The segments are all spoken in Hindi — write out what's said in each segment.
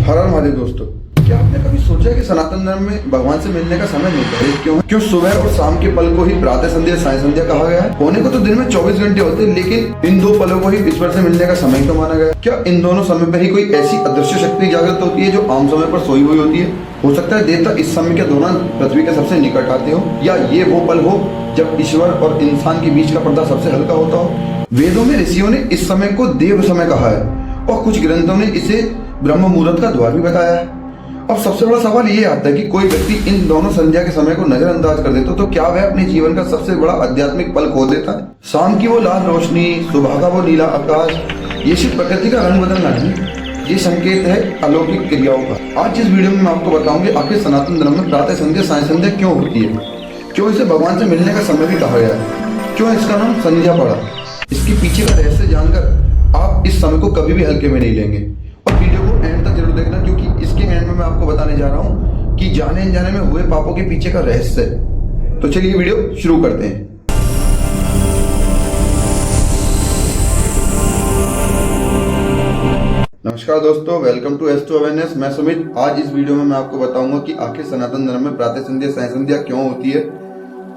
हर हर महादेव दोस्तों, क्या आपने कभी सोचा कि सनातन धर्म में भगवान से मिलने का समय निर्धारित क्यों है? क्यों सुबह और शाम के पल को ही प्रातः संध्या साय संध्या कहा गया है? होने को तो दिन में 24 घंटे होते हैं, लेकिन इन दो पलों को ही ईश्वर से मिलने का समय तो माना गया। क्या इन दोनों समय पर ही कोई ऐसी अदृश्य शक्ति जागृत होती है जो आम समय पर सोई हुई होती है? हो सकता है देवता इस समय के दौरान पृथ्वी के सबसे निकट आते हो, या ये वो पल हो जब ईश्वर और इंसान के बीच का पर्दा सबसे हल्का होता हो। वेदों में ऋषियों ने इस समय को देव समय कहा है और कुछ ग्रंथों ने इसे ब्रह्म मुहूर्त का द्वार भी बताया है। अब सबसे बड़ा सवाल ये आता है कि कोई व्यक्ति इन दोनों संध्या के समय को नजरअंदाज कर देता तो क्या वह अपने जीवन का सबसे बड़ा आध्यात्मिक पल खो देता है? शाम की वो लाल रोशनी, सुबह का वो नीला आकाश, ये सिर्फ प्रकृति का रंग बदलना नहीं, ये संकेत है अलौकिक क्रियाओं का। आज इस वीडियो में मैं आपको बताऊंगी आखिर सनातन धर्म में प्रातः संध्या साय संध्या क्यों होती है, क्यों इसे भगवान से मिलने का समय भी कहा गया है, क्यों इसका नाम संध्या पड़ा। इसके पीछे का रहस्य जानकर आप इस समय को कभी भी हल्के में नहीं लेंगे और वीडियो को एंड तक जरूर देखना, क्योंकि इसके एंड में मैं आपको बताने जा रहा हूँ कि जाने अनजाने में हुए पापों के पीछे का रहस्य। तो चलिए वीडियो शुरू करते हैं। नमस्कार दोस्तों, वेलकम टू एस्ट्रो अवेयरनेस। मैं सुमित। आज इस वीडियो में मैं आपको बताऊंगा कि आखिर सनातन धर्म में प्रातः संध्या साय संध्या क्यों होती है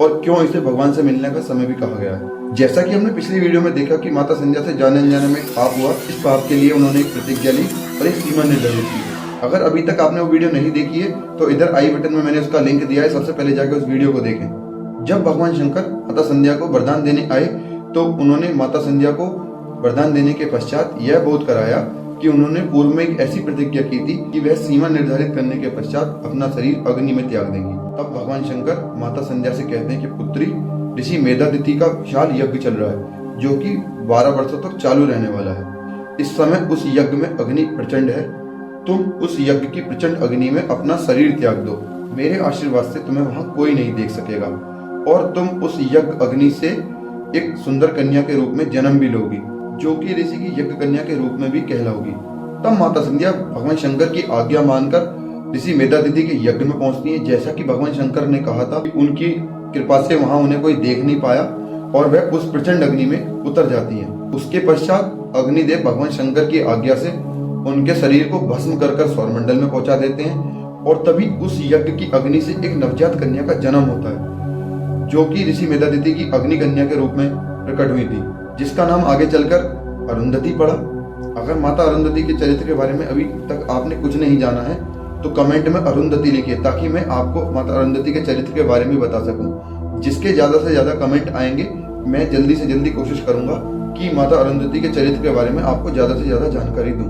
और क्यों इसे भगवान से मिलने का समय भी कहा गया है। जैसा कि हमने पिछली वीडियो में देखा कि माता संध्या से जाने अनजाने में पाप हुआ, इस पाप के लिए उन्होंने एक प्रतिज्ञा ली और एक सीमा निर्धारित की। अगर अभी तक आपने वो वीडियो नहीं देखी है तो इधर आई बटन में मैंने उसका लिंक दिया है, सबसे पहले जाकर उस वीडियो को देखें। जब भगवान शंकर माता संध्या को वरदान देने आए तो उन्होंने माता संध्या को वरदान देने के पश्चात यह बोध कराया कि उन्होंने पूर्व में एक ऐसी प्रतिज्ञा की थी कि वह सीमा निर्धारित करने के पश्चात अपना शरीर अग्नि में त्याग देंगी। तब भगवान शंकर माता संध्या से कहते हैं कि पुत्री, ऋषि मेधातिथि का विशाल यज्ञ चल रहा है जो कि 12 वर्षों तक चालू रहने वाला है। इस समय उस यज्ञ में अग्नि प्रचंड है, तुम उस यज्ञ की प्रचंड अग्नि में अपना शरीर त्याग दो। मेरे आशीर्वाद से तुम्हें वहां कोई नहीं देख सकेगा और तुम उस यज्ञ अग्नि से एक सुंदर कन्या के रूप में जन्म भी लोगी, जो कि ऋषि की यज्ञ कन्या के रूप में भी कहलाओगी। तब माता संध्या भगवान शंकर की आज्ञा मानकर ऋषि मेधातिथि के यज्ञ में पहुंचती है। जैसा कि भगवान शंकर ने कहा था, उनकी कृपा से वहां उन्हें कोई देख नहीं पाया और वह उस प्रचंड अग्नि में उतर जाती है। उसके पश्चात अग्निदेव भगवान शंकर की आज्ञा से उनके शरीर को भस्म कर सौरमंडल में पहुंचा देते हैं और तभी उस यज्ञ की अग्नि से एक नवजात कन्या का जन्म होता है, जो कि ऋषि मेधातिथि की अग्नि कन्या के रूप में प्रकट हुई थी, जिसका नाम आगे चलकर अरुंधति पड़ा। अगर माता अरुंधति के चरित्र के बारे में अभी तक आपने कुछ नहीं जाना है तो कमेंट में अरुंधति लिखिए, ताकि मैं आपको माता अरुंधति के चरित्र के बारे में बता सकूं। जिसके ज्यादा से ज्यादा कमेंट आएंगे मैं जल्दी से जल्दी कोशिश करूंगा कि माता अरुंधति के चरित्र के बारे में आपको ज्यादा से ज्यादा जानकारी दूं।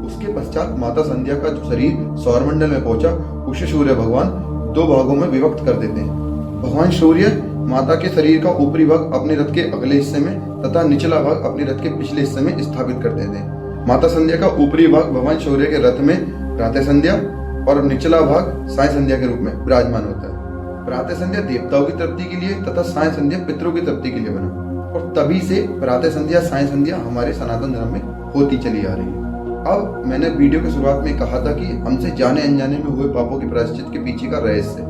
उसके पश्चात माता संध्या का जो शरीर सौरमंडल में पहुंचा, उसे सूर्य भगवान 2 भागों में विभक्त कर देते हैं। भगवान सूर्य माता के शरीर का ऊपरी भाग अपने रथ के अगले हिस्से में तथा निचला भाग अपने रथ के पिछले हिस्से में स्थापित कर देते हैं। माता संध्या का ऊपरी भाग भगवान सूर्य के रथ में प्रातः संध्या और निचला भाग साय संध्या के रूप में विराजमान होता है। प्रातः संध्या देवताओं की तृप्ति के लिए तथा साय संध्या पितरों की तृप्ति के लिए बना और तभी से प्रातः संध्या साय संध्या हमारे सनातन धर्म में होती चली आ रही है। अब मैंने वीडियो की शुरुआत में कहा था कि हमसे जाने अनजाने में हुए पापों के प्रायश्चित के पीछे का रहस्य।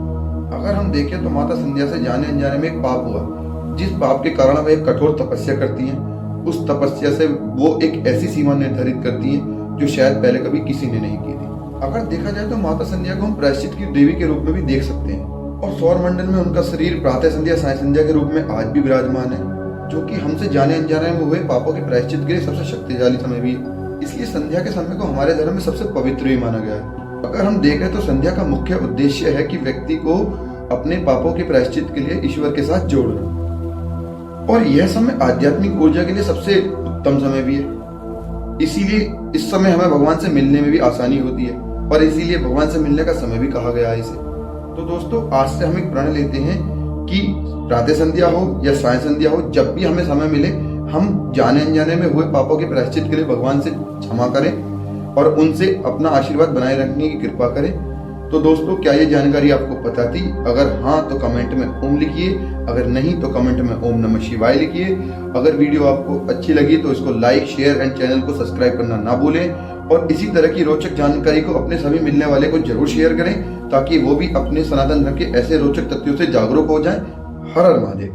अगर हम देखें तो माता संध्या से जाने अनजाने में एक पाप हुआ, जिस पाप के कारण वह एक कठोर तपस्या करती हैं। उस तपस्या से वो एक ऐसी सीमा निर्धारित करती हैं जो शायद पहले कभी किसी ने नहीं की थी। अगर देखा जाए तो माता संध्या को हम प्रायश्चित की देवी के रूप में भी देख सकते हैं और सौरमंडल में उनका शरीर प्रातः संध्या साय संध्या के रूप में आज भी विराजमान है, जो कि हमसे जाने अनजाने में हुए पापों के प्रायश्चित के लिए सबसे शक्तिशाली समय भी है। इसलिए संध्या के समय को हमारे धर्म में सबसे पवित्र भी माना गया है। अगर हम देखें तो संध्या का मुख्य उद्देश्य है कि व्यक्ति को अपने पापों के प्रायश्चित के लिए ईश्वर के साथ जोड़ना, और यह समय आध्यात्मिक ऊर्जा के लिए सबसे उत्तम समय भी है। इसीलिए इस समय हमें भगवान से मिलने में भी आसानी होती है और इसीलिए भगवान से मिलने का समय भी कहा गया है इसे। तो दोस्तों, आज से हम एक प्रण लेते हैं कि प्रातः संध्या हो या साय संध्या हो, जब भी हमें समय मिले हम जाने अनजाने में हुए पापों के प्रायश्चित के लिए भगवान से क्षमा करें और उनसे अपना आशीर्वाद बनाए रखने की कृपा करें। तो दोस्तों, क्या ये जानकारी आपको पता थी? अगर हाँ तो कमेंट में ओम लिखिए, अगर नहीं तो कमेंट में ओम नमः शिवाय लिखिए। अगर वीडियो आपको अच्छी लगी तो इसको लाइक, शेयर एंड चैनल को सब्सक्राइब करना ना भूलें और इसी तरह की रोचक जानकारी को अपने सभी मिलने वाले को जरूर शेयर करें, ताकि वो भी अपने सनातन धर्म के ऐसे रोचक तथ्यों से जागरूक हो जाएं। हर हर महादेव।